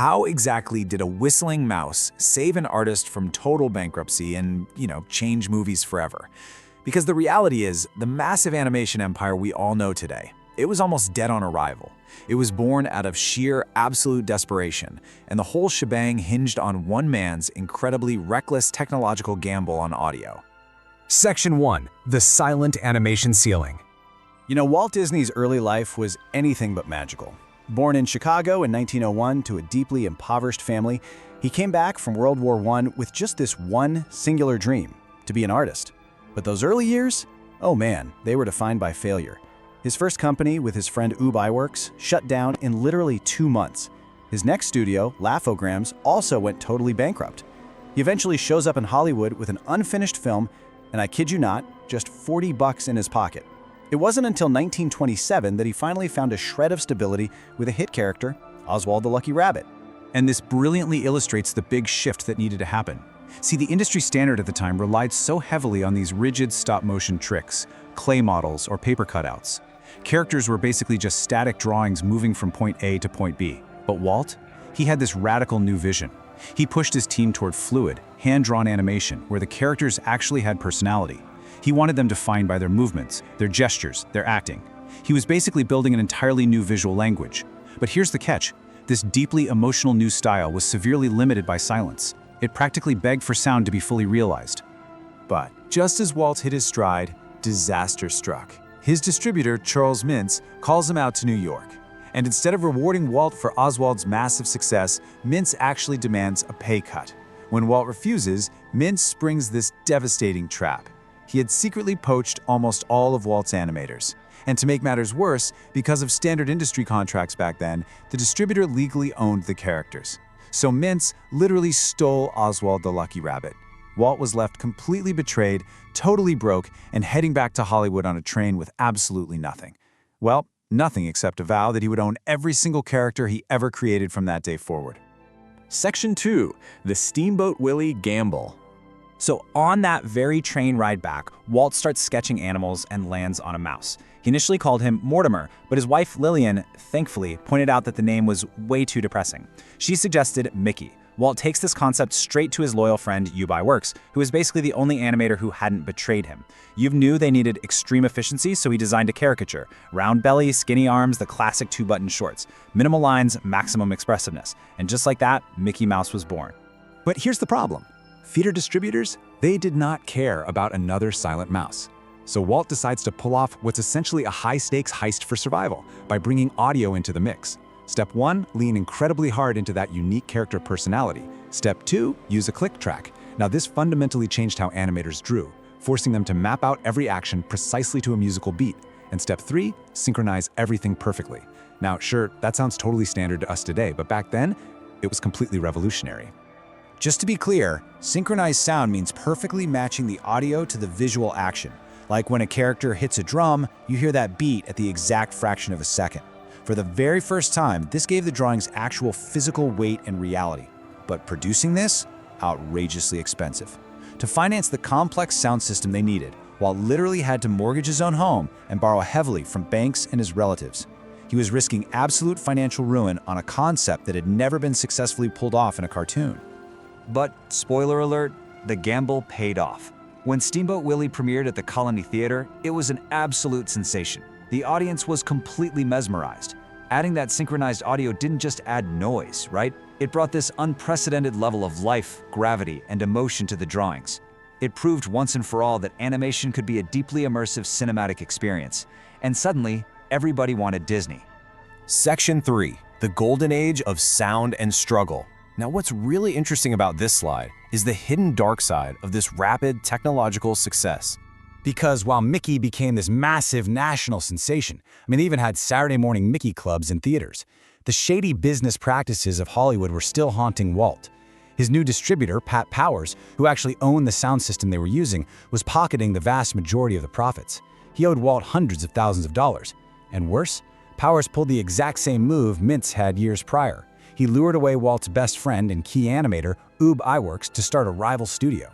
How exactly did a whistling mouse save an artist from total bankruptcy and, change movies forever? Because the reality is, the massive animation empire we all know today, it was almost dead on arrival. It was born out of sheer, absolute desperation, and the whole shebang hinged on one man's incredibly reckless technological gamble on audio. Section 1. The Silent Animation Ceiling. Walt Disney's early life was anything but magical. Born in Chicago in 1901 to a deeply impoverished family, he came back from World War I with just this one singular dream: to be an artist. But those early years? Oh man, they were defined by failure. His first company, with his friend Ub Iwerks, shut down in literally 2 months. His next studio, Laugh-O-Grams, also went totally bankrupt. He eventually shows up in Hollywood with an unfinished film, and I kid you not, just $40 in his pocket. It wasn't until 1927 that he finally found a shred of stability with a hit character, Oswald the Lucky Rabbit. And this brilliantly illustrates the big shift that needed to happen. See, the industry standard at the time relied so heavily on these rigid stop-motion tricks, clay models, or paper cutouts. Characters were basically just static drawings moving from point A to point B. But Walt? He had this radical new vision. He pushed his team toward fluid, hand-drawn animation where the characters actually had personality. He wanted them defined by their movements, their gestures, their acting. He was basically building an entirely new visual language. But here's the catch. This deeply emotional new style was severely limited by silence. It practically begged for sound to be fully realized. But just as Walt hit his stride, disaster struck. His distributor, Charles Mintz, calls him out to New York. And instead of rewarding Walt for Oswald's massive success, Mintz actually demands a pay cut. When Walt refuses, Mintz springs this devastating trap. He had secretly poached almost all of Walt's animators. And to make matters worse, because of standard industry contracts back then, the distributor legally owned the characters. So Mintz literally stole Oswald the Lucky Rabbit. Walt was left completely betrayed, totally broke, and heading back to Hollywood on a train with absolutely nothing. Well, nothing except a vow that he would own every single character he ever created from that day forward. Section 2. The Steamboat Willie Gamble. So on that very train ride back, Walt starts sketching animals and lands on a mouse. He initially called him Mortimer, but his wife Lillian, thankfully, pointed out that the name was way too depressing. She suggested Mickey. Walt takes this concept straight to his loyal friend Ub Iwerks, who is basically the only animator who hadn't betrayed him. Ub knew they needed extreme efficiency, so he designed a caricature. Round belly, skinny arms, the classic 2-button shorts. Minimal lines, maximum expressiveness. And just like that, Mickey Mouse was born. But here's the problem. Theater distributors, they did not care about another silent mouse. So Walt decides to pull off what's essentially a high-stakes heist for survival by bringing audio into the mix. Step 1, lean incredibly hard into that unique character personality. Step 2, use a click track. Now this fundamentally changed how animators drew, forcing them to map out every action precisely to a musical beat. And step 3, synchronize everything perfectly. Now sure, that sounds totally standard to us today, but back then, it was completely revolutionary. Just to be clear, synchronized sound means perfectly matching the audio to the visual action. Like when a character hits a drum, you hear that beat at the exact fraction of a second. For the very first time, this gave the drawings actual physical weight and reality. But producing this? Outrageously expensive. To finance the complex sound system they needed, Walt literally had to mortgage his own home and borrow heavily from banks and his relatives. He was risking absolute financial ruin on a concept that had never been successfully pulled off in a cartoon. But, spoiler alert, the gamble paid off. When Steamboat Willie premiered at the Colony Theater, it was an absolute sensation. The audience was completely mesmerized. Adding that synchronized audio didn't just add noise, right? It brought this unprecedented level of life, gravity, and emotion to the drawings. It proved once and for all that animation could be a deeply immersive cinematic experience. And suddenly, everybody wanted Disney. Section 3. The Golden Age of Sound and Struggle. Now what's really interesting about this slide is the hidden dark side of this rapid technological success. Because while Mickey became this massive national sensation, they even had Saturday morning Mickey clubs in theaters, the shady business practices of Hollywood were still haunting Walt. His new distributor, Pat Powers, who actually owned the sound system they were using, was pocketing the vast majority of the profits. He owed Walt hundreds of thousands of dollars. And worse, Powers pulled the exact same move Mintz had years prior. He lured away Walt's best friend and key animator, Ub Iwerks, to start a rival studio.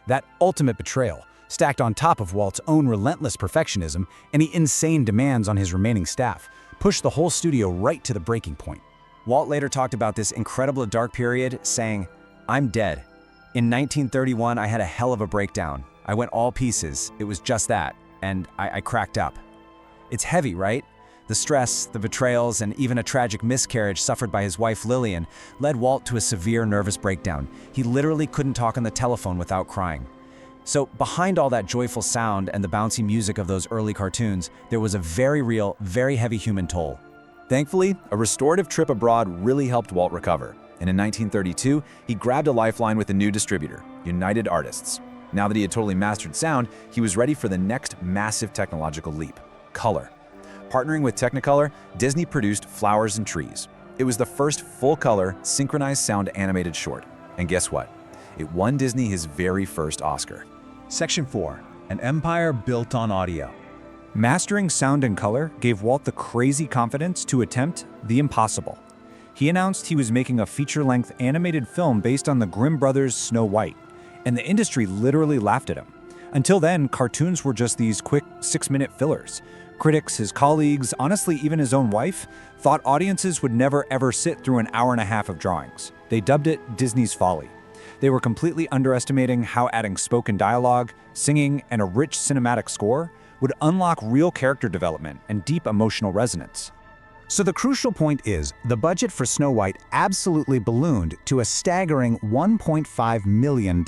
That ultimate betrayal, stacked on top of Walt's own relentless perfectionism and the insane demands on his remaining staff, pushed the whole studio right to the breaking point. Walt later talked about this incredible dark period, saying, "I'm dead. In 1931, I had a hell of a breakdown. I went all pieces. It was just that. And I cracked up." It's heavy, right? The stress, the betrayals, and even a tragic miscarriage suffered by his wife Lillian led Walt to a severe nervous breakdown. He literally couldn't talk on the telephone without crying. So behind all that joyful sound and the bouncy music of those early cartoons, there was a very real, very heavy human toll. Thankfully, a restorative trip abroad really helped Walt recover. And in 1932, he grabbed a lifeline with a new distributor, United Artists. Now that he had totally mastered sound, he was ready for the next massive technological leap: color. Partnering with Technicolor, Disney produced Flowers and Trees. It was the first full-color, synchronized sound animated short. And guess what? It won Disney his very first Oscar. Section 4. An empire built on audio. Mastering sound and color gave Walt the crazy confidence to attempt the impossible. He announced he was making a feature-length animated film based on the Grimm brothers' Snow White, and the industry literally laughed at him. Until then, cartoons were just these quick 6-minute fillers. Critics, his colleagues, honestly even his own wife, thought audiences would never ever sit through an hour and a half of drawings. They dubbed it Disney's folly. They were completely underestimating how adding spoken dialogue, singing, and a rich cinematic score would unlock real character development and deep emotional resonance. So the crucial point is, the budget for Snow White absolutely ballooned to a staggering $1.5 million.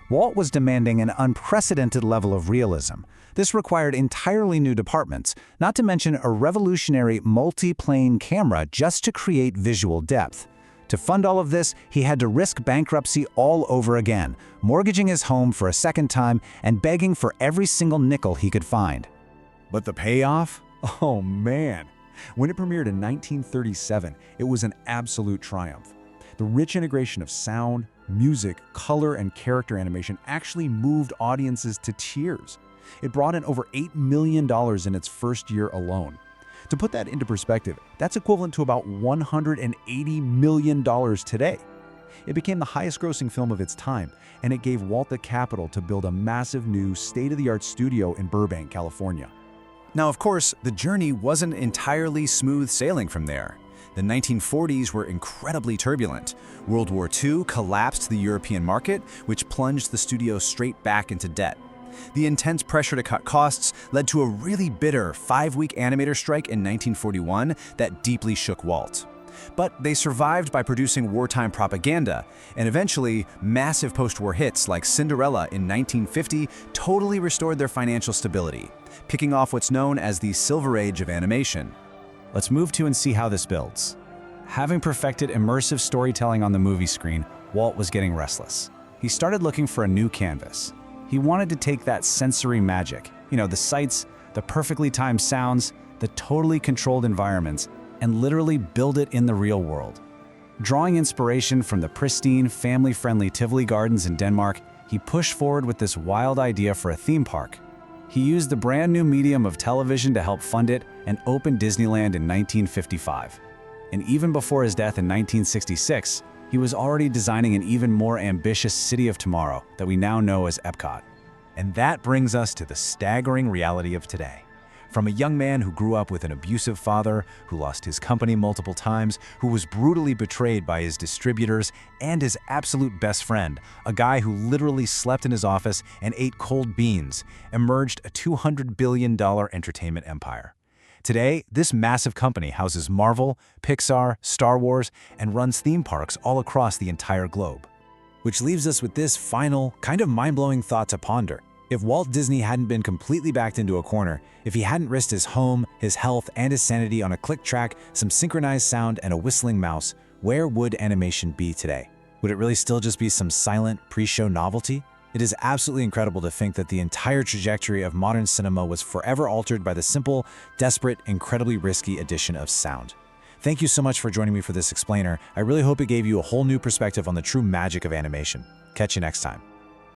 Walt was demanding an unprecedented level of realism. This required entirely new departments, not to mention a revolutionary multi-plane camera just to create visual depth. To fund all of this, he had to risk bankruptcy all over again, mortgaging his home for a second time and begging for every single nickel he could find. But the payoff? Oh man! When it premiered in 1937, it was an absolute triumph. The rich integration of sound, music, color, and character animation actually moved audiences to tears. It brought in over $8 million in its first year alone. To put that into perspective, that's equivalent to about $180 million today. It became the highest-grossing film of its time, and it gave Walt the capital to build a massive new state-of-the-art studio in Burbank, California. Now, of course, the journey wasn't entirely smooth sailing from there. The 1940s were incredibly turbulent. World War II collapsed the European market, which plunged the studio straight back into debt. The intense pressure to cut costs led to a really bitter 5-week animator strike in 1941 that deeply shook Walt. But they survived by producing wartime propaganda, and eventually, massive post-war hits like Cinderella in 1950 totally restored their financial stability, kicking off what's known as the Silver Age of animation. Let's move to and see how this builds. Having perfected immersive storytelling on the movie screen, Walt was getting restless. He started looking for a new canvas. He wanted to take that sensory magic, the sights, the perfectly timed sounds, the totally controlled environments, and literally build it in the real world. Drawing inspiration from the pristine, family-friendly Tivoli Gardens in Denmark, he pushed forward with this wild idea for a theme park. He used the brand new medium of television to help fund it and opened Disneyland in 1955. And even before his death in 1966, he was already designing an even more ambitious City of Tomorrow that we now know as Epcot. And that brings us to the staggering reality of today. From a young man who grew up with an abusive father, who lost his company multiple times, who was brutally betrayed by his distributors, and his absolute best friend, a guy who literally slept in his office and ate cold beans, emerged a $200 billion entertainment empire. Today, this massive company houses Marvel, Pixar, Star Wars, and runs theme parks all across the entire globe. Which leaves us with this final, kind of mind-blowing thought to ponder. If Walt Disney hadn't been completely backed into a corner, if he hadn't risked his home, his health, and his sanity on a click track, some synchronized sound, and a whistling mouse, where would animation be today? Would it really still just be some silent, pre-show novelty? It is absolutely incredible to think that the entire trajectory of modern cinema was forever altered by the simple, desperate, incredibly risky addition of sound. Thank you so much for joining me for this explainer. I really hope it gave you a whole new perspective on the true magic of animation. Catch you next time.